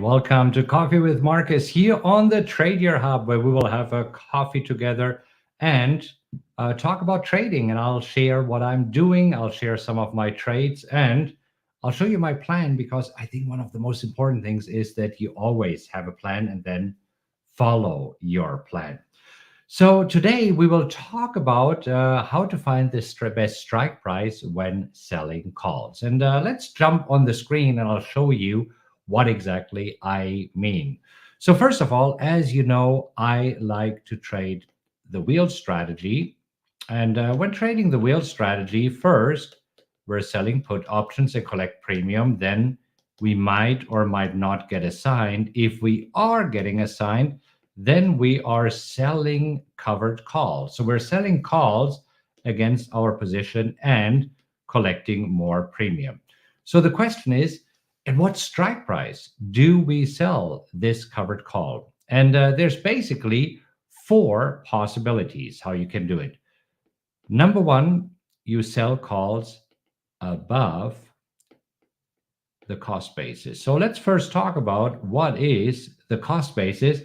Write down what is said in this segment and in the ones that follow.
welcome to Coffee with Markus here on the Tradier Hub, where we will have a coffee together and talk about trading. And I'll share what I'm doing, I'll share some of my trades, and I'll show you my plan because I think one of the most important things is that you always have a plan and then follow your plan. So today we will talk about how to find the best strike price when selling calls. And let's jump on the screen and I'll show you what exactly I mean. So first of all, as you know, I like to trade the wheel strategy. And when trading the wheel strategy, first, we're selling put options and collect premium. Then we might or might not get assigned. If we are getting assigned, then we are selling covered calls. So we're selling calls against our position and collecting more premium. So the question is, at what strike price do we sell this covered call? And there's basically four possibilities how you can do it. Number one, you sell calls above the cost basis. So let's first talk about what is the cost basis.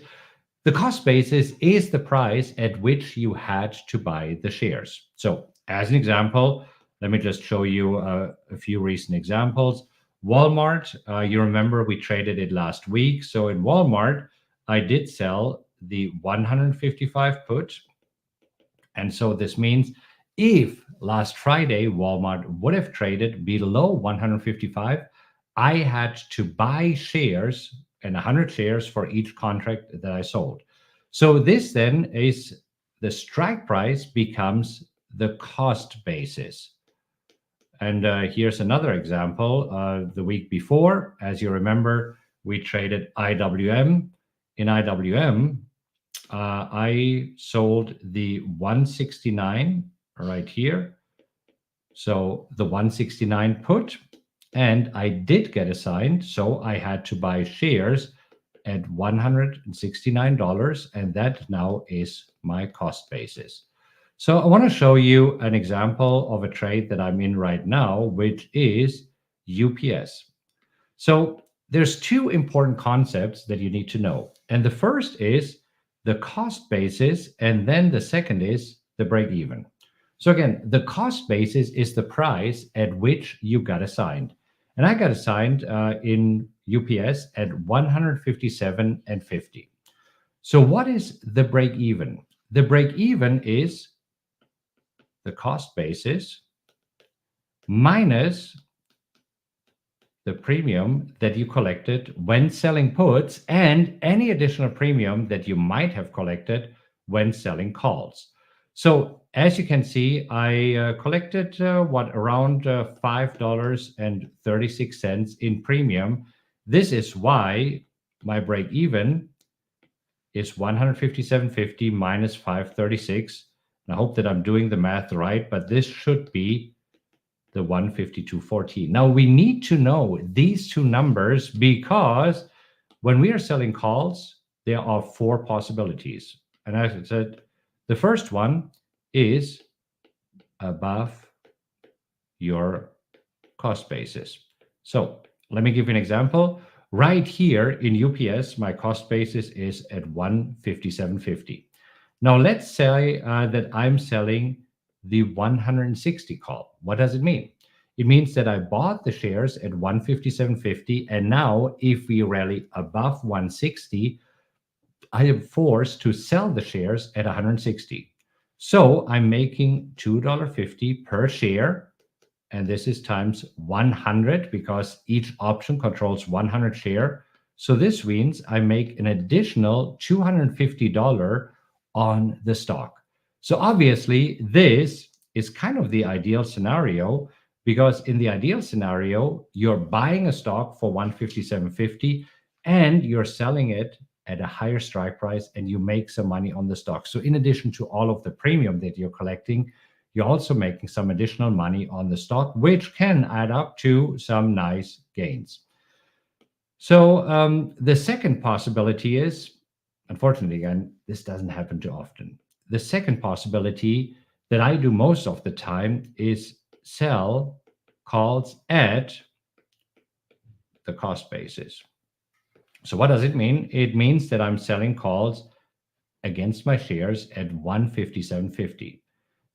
The cost basis is the price at which you had to buy the shares. So as an example, let me just show you a few recent examples. Walmart, you remember we traded it last week. So in Walmart, I did sell the 155 put. And so this means if last Friday Walmart would have traded below 155, I had to buy shares and 100 shares for each contract that I sold. So this then is the strike price becomes the cost basis. And here's another example. The week before, as you remember, we traded IWM. In IWM, I sold the 169 right here. So the 169 put, and I did get assigned. So I had to buy shares at $169, and that now is my cost basis. So I want to show you an example of a trade that I'm in right now, which is UPS. So there's two important concepts that you need to know. And the first is the cost basis, and then the second is the break even. So again, the cost basis is the price at which you got assigned. And I got assigned in UPS at 157.50. So what is the break even? The break even is the cost basis minus the premium that you collected when selling puts and any additional premium that you might have collected when selling calls. So as you can see, I collected around $5.36 in premium. This is why my break even is 157.50 minus 536. And I hope that I'm doing the math right, but this should be the 152.14. Now we need to know these two numbers because when we are selling calls, there are four possibilities. And as I said, the first one is above your cost basis. So let me give you an example. Right here in UPS, my cost basis is at 157.50. Now let's say that I'm selling the 160 call. What does it mean? It means that I bought the shares at 157.50, and now if we rally above 160, I am forced to sell the shares at 160. So I'm making $2.50 per share, and this is times 100 because each option controls 100 share. So this means I make an additional $250 on the stock. So obviously this is kind of the ideal scenario because in the ideal scenario, you're buying a stock for 157.50 and you're selling it at a higher strike price and you make some money on the stock. So in addition to all of the premium that you're collecting, you're also making some additional money on the stock, which can add up to some nice gains. So the second possibility is, unfortunately, again, this doesn't happen too often. The second possibility that I do most of the time is sell calls at the cost basis. So what does it mean? It means that I'm selling calls against my shares at 157.50.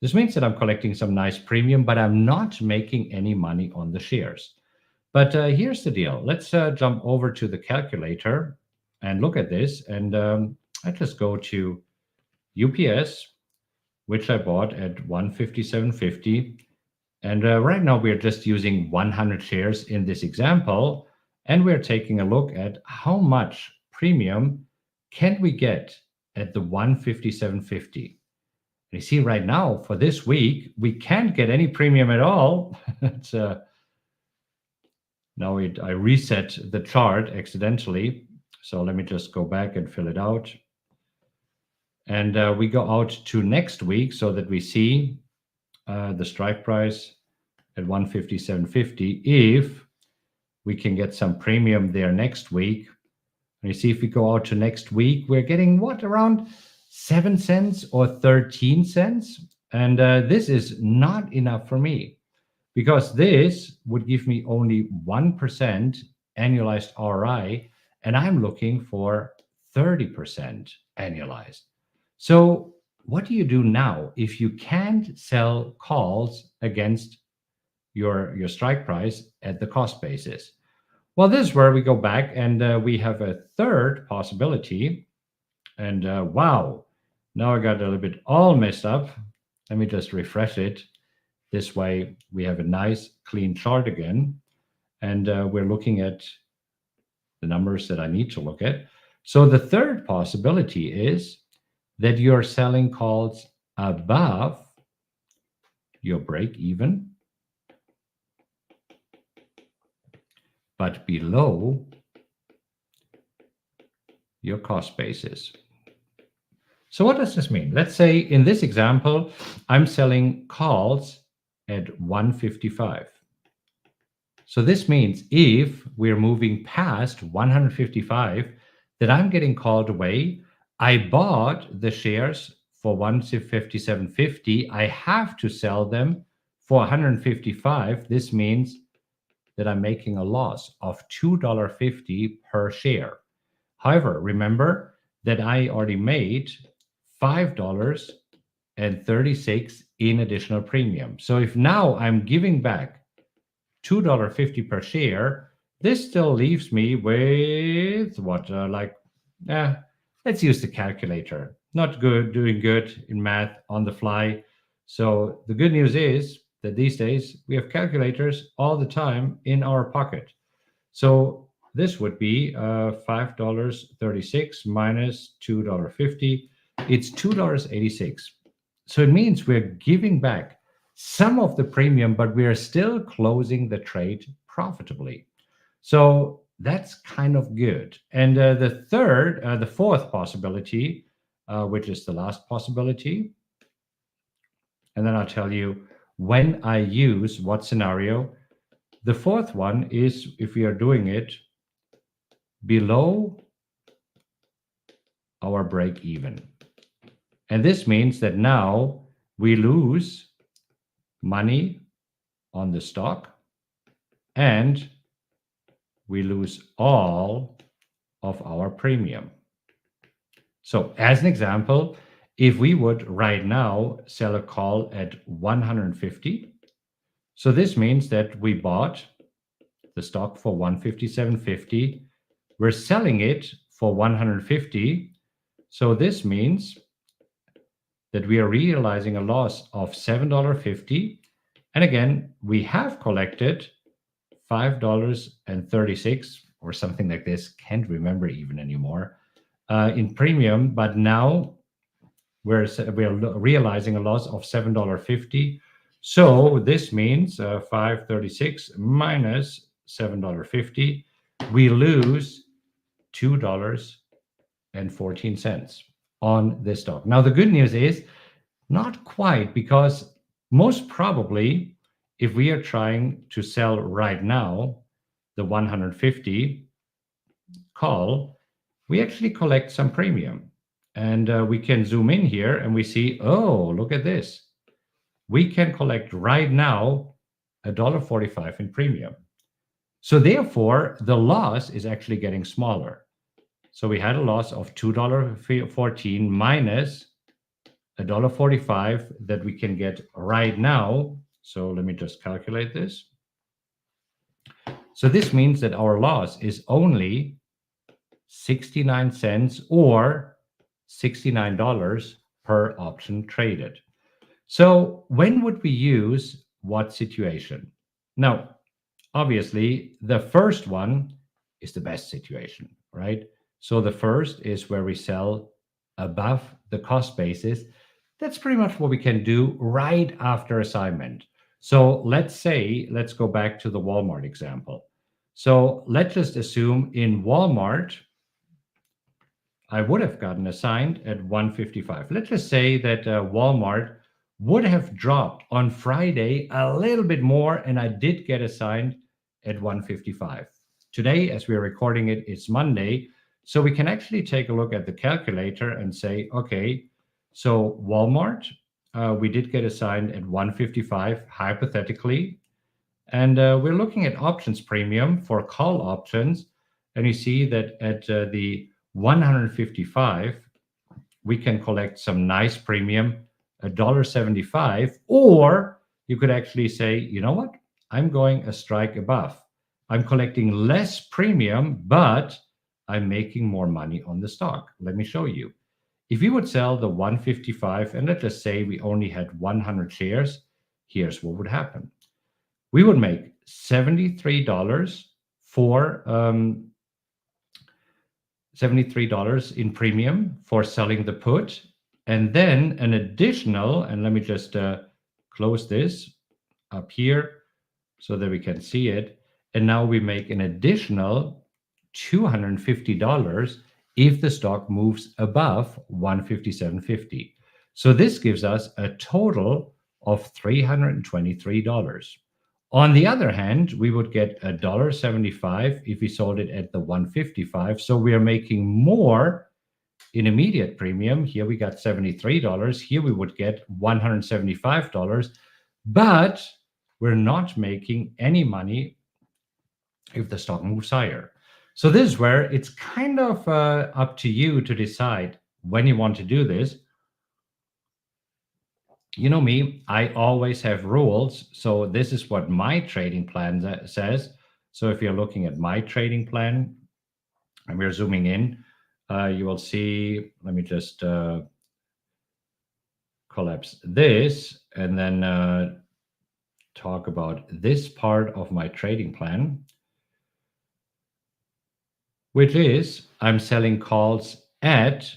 This means that I'm collecting some nice premium, but I'm not making any money on the shares. But here's the deal. Let's jump over to the calculator and look at this. And let's just go to UPS, which I bought at 157.50. And right now we're just using 100 shares in this example. And we're taking a look at how much premium can we get at the 157.50. You see, right now for this week, we can't get any premium at all. it's, now I reset the chart accidentally. So let me just go back and fill it out. And we go out to next week so that we see the strike price at 157.50. If we can get some premium there next week. And you see, if we go out to next week, we're getting what, around 7 cents or 13 cents. And this is not enough for me, because this would give me only 1% annualized ROI, and I'm looking for 30% annualized. So what do you do now if you can't sell calls against your strike price at the cost basis? Well, this is where we go back and we have a third possibility. And wow, now I got a little bit all messed up. Let me just refresh it. This way we have a nice clean chart again. And we're looking at the numbers that I need to look at. So the third possibility is that you're selling calls above your break even, but below your cost basis. So what does this mean? Let's say in this example, I'm selling calls at 155. So this means if we're moving past 155, that I'm getting called away. I bought the shares for 157.50. I have to sell them for 155. This means that I'm making a loss of $2.50 per share. However, remember that I already made $5.36 in additional premium. So if now I'm giving back $2.50 per share, this still leaves me with what, let's use the calculator. Not good, doing good in math on the fly. So the good news is that these days we have calculators all the time in our pocket. So this would be $5.36 minus $2.50. It's $2.86. So it means we're giving back some of the premium, but we are still closing the trade profitably. So that's kind of good. And the fourth possibility, which is the last possibility, and then I'll tell you when I use what scenario. The fourth one is if we are doing it below our break even. And this means that now we lose money on the stock and we lose all of our premium. So as an example, if we would right now sell a call at 150, so this means that we bought the stock for 157.50, we're selling it for 150. So this means that we are realizing a loss of $7.50. And again, we have collected $5.36 or something like this, can't remember even anymore, in premium, but now we're realizing a loss of $7.50. So this means 536 minus $7.50, we lose $2.14 on this stock. Now the good news is not quite, because most probably if we are trying to sell right now the 150 call, we actually collect some premium. And we can zoom in here and we see, oh, look at this. We can collect right now $1.45 in premium. So therefore, the loss is actually getting smaller. So we had a loss of $2.14 minus $1.45 that we can get right now. So let me just calculate this. So this means that our loss is only 69 cents or $69 per option traded. So when would we use what situation? Now, obviously, the first one is the best situation, right? So the first is where we sell above the cost basis. That's pretty much what we can do right after assignment. So let's go back to the Walmart example. So let's just assume in Walmart, I would have gotten assigned at 155. Let's just say that Walmart would have dropped on Friday a little bit more, and I did get assigned at 155. Today, as we're recording it, it's Monday. So we can actually take a look at the calculator and say, okay, so Walmart, we did get assigned at 155, hypothetically. And we're looking at options premium for call options. And you see that at the 155, we can collect some nice premium, $1.75. Or you could actually say, you know what? I'm going a strike above. I'm collecting less premium, but I'm making more money on the stock. Let me show you. If you would sell the 155, and let's just say we only had 100 shares, here's what would happen. We would make $73 for $73 in premium for selling the put, and then an additional, and let me just close this up here so that we can see it. And now we make an additional $250 if the stock moves above 157.50. So this gives us a total of $323. On the other hand, we would get $1.75 if we sold it at the 155. So we are making more in immediate premium. Here we got $73. Here we would get $175, but we're not making any money if the stock moves higher. So this is where it's kind of up to you to decide when you want to do this. You know me, I always have rules. So this is what my trading plan says. So if you're looking at my trading plan and we're zooming in, you will see, let me just collapse this and then talk about this part of my trading plan, which is I'm selling calls at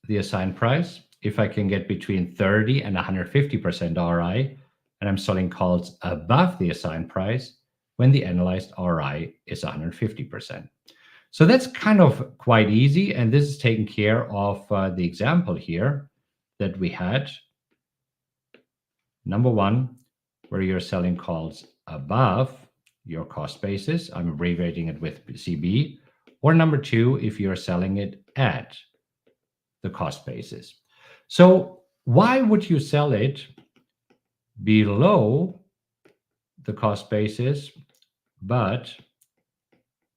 the assigned price if I can get between 30 and 150% RI, and I'm selling calls above the assigned price when the analyzed RI is 150%. So that's kind of quite easy, and this is taking care of the example here that we had. Number one, where you're selling calls above your cost basis, I'm abbreviating it with CB, or number two, if you're selling it at the cost basis. So why would you sell it below the cost basis, but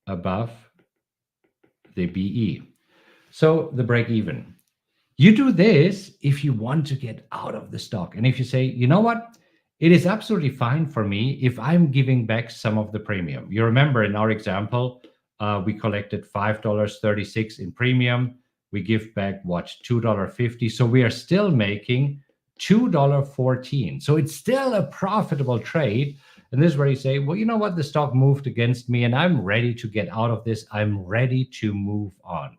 above the BE? So the break even. You do this if you want to get out of the stock. And if you say, you know what, it is absolutely fine for me if I'm giving back some of the premium. You remember in our example, we collected $5.36 in premium. We give back what, $2.50. So we are still making $2.14. So it's still a profitable trade. And this is where you say, well, you know what, the stock moved against me and I'm ready to get out of this. I'm ready to move on.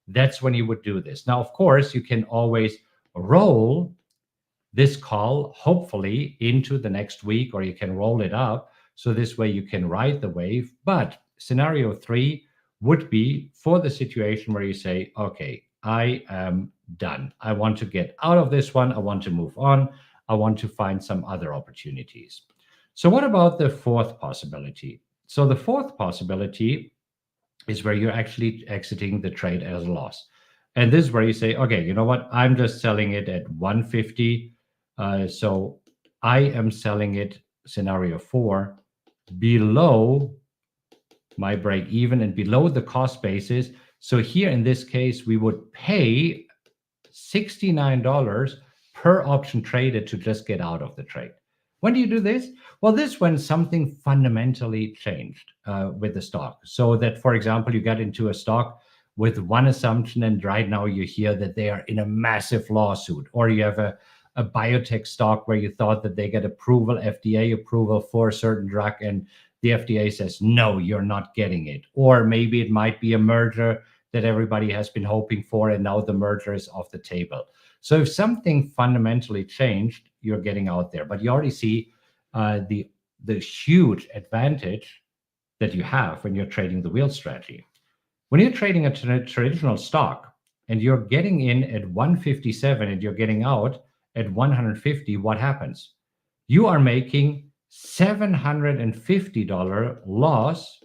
That's when you would do this. Now, of course, you can always roll this call, hopefully, into the next week, or you can roll it up. So this way you can ride the wave. But scenario three would be for the situation where you say, okay, I am done. I want to get out of this one. I want to move on. I want to find some other opportunities. So what about the fourth possibility? So the fourth possibility is where you're actually exiting the trade as a loss. And this is where you say, okay, you know what? I'm just selling it at 150. So I am selling it, scenario four, below my break even and below the cost basis. So here in this case, we would pay $69 per option traded to just get out of the trade. When do you do this? Well, this when something fundamentally changed with the stock. So that, for example, you got into a stock with one assumption, and right now you hear that they are in a massive lawsuit, or you have a biotech stock where you thought that they get approval, FDA approval for a certain drug, and the FDA says, no, you're not getting it. Or maybe it might be a merger that everybody has been hoping for, and now the merger is off the table. So if something fundamentally changed, you're getting out there. But you already see the huge advantage that you have when you're trading the wheel strategy. When you're trading a traditional stock and you're getting in at 157 and you're getting out at 150, what happens? You are making $750 loss,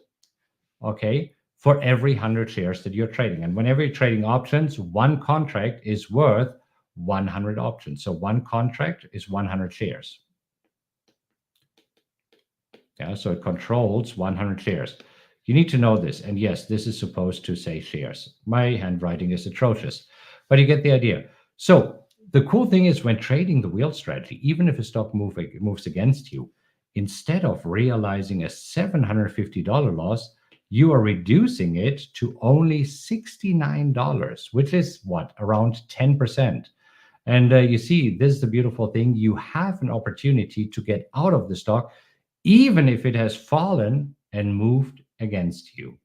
okay, for every 100 shares that you're trading. And whenever you're trading options, one contract is worth 100 options. So one contract is 100 shares. Yeah, so it controls 100 shares. You need to know this. And yes, this is supposed to say shares. My handwriting is atrocious, but you get the idea. So the cool thing is when trading the wheel strategy, even if a stock moves against you, instead of realizing a $750 loss, you are reducing it to only $69, which is what, around 10%. And you see, this is the beautiful thing. You have an opportunity to get out of the stock, even if it has fallen and moved against you.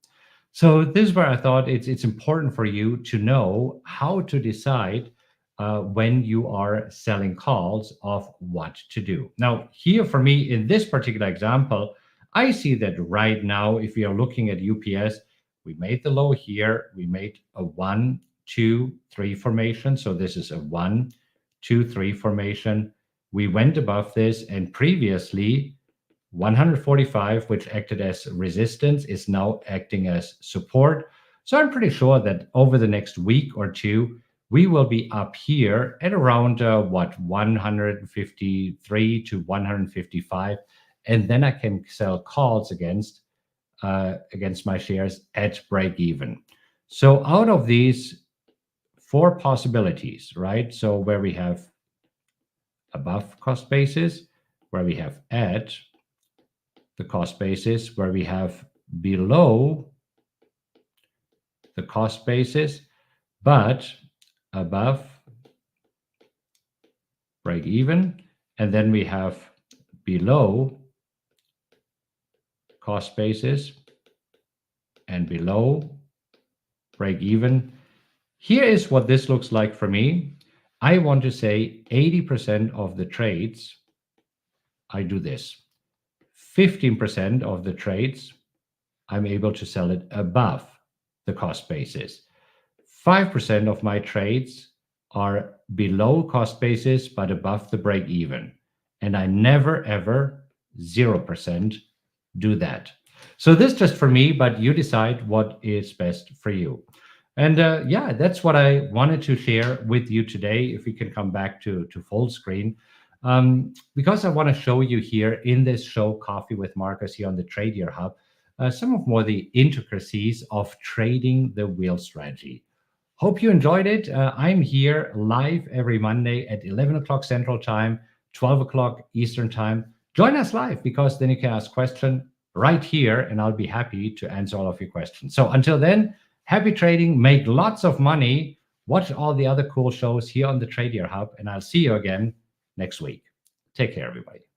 So this is where I thought it's important for you to know how to decide when you are selling calls of what to do. Now, here for me in this particular example, I see that right now, if we are looking at UPS, we made the low here. We made a 1, 2, 3 formation. So this is a 1, 2, 3 formation. We went above this, and previously 145, which acted as resistance, is now acting as support. So I'm pretty sure that over the next week or two, we will be up here at around 153 to 155, and then I can sell calls against my shares at break even. So out of these 4 possibilities, right? So where we have above cost basis, where we have at the cost basis, where we have below the cost basis, but above break even, and then we have below cost basis and below break even. Here is what this looks like for me. I want to say 80% of the trades, I do this. 15% of the trades, I'm able to sell it above the cost basis. 5% of my trades are below cost basis, but above the break even. And I never, ever, 0% do that. So this just for me, but you decide what is best for you. And yeah, that's what I wanted to share with you today. If we can come back to full screen, because I want to show you here in this show, Coffee with Markus, here on the Tradier Hub, some of more the intricacies of trading the wheel strategy. Hope you enjoyed it. I'm here live every Monday at 11 o'clock Central Time, 12 o'clock Eastern Time. Join us live, because then you can ask questions right here, and I'll be happy to answer all of your questions. So until then, happy trading, make lots of money, watch all the other cool shows here on the Tradier Hub, and I'll see you again next week. Take care, everybody.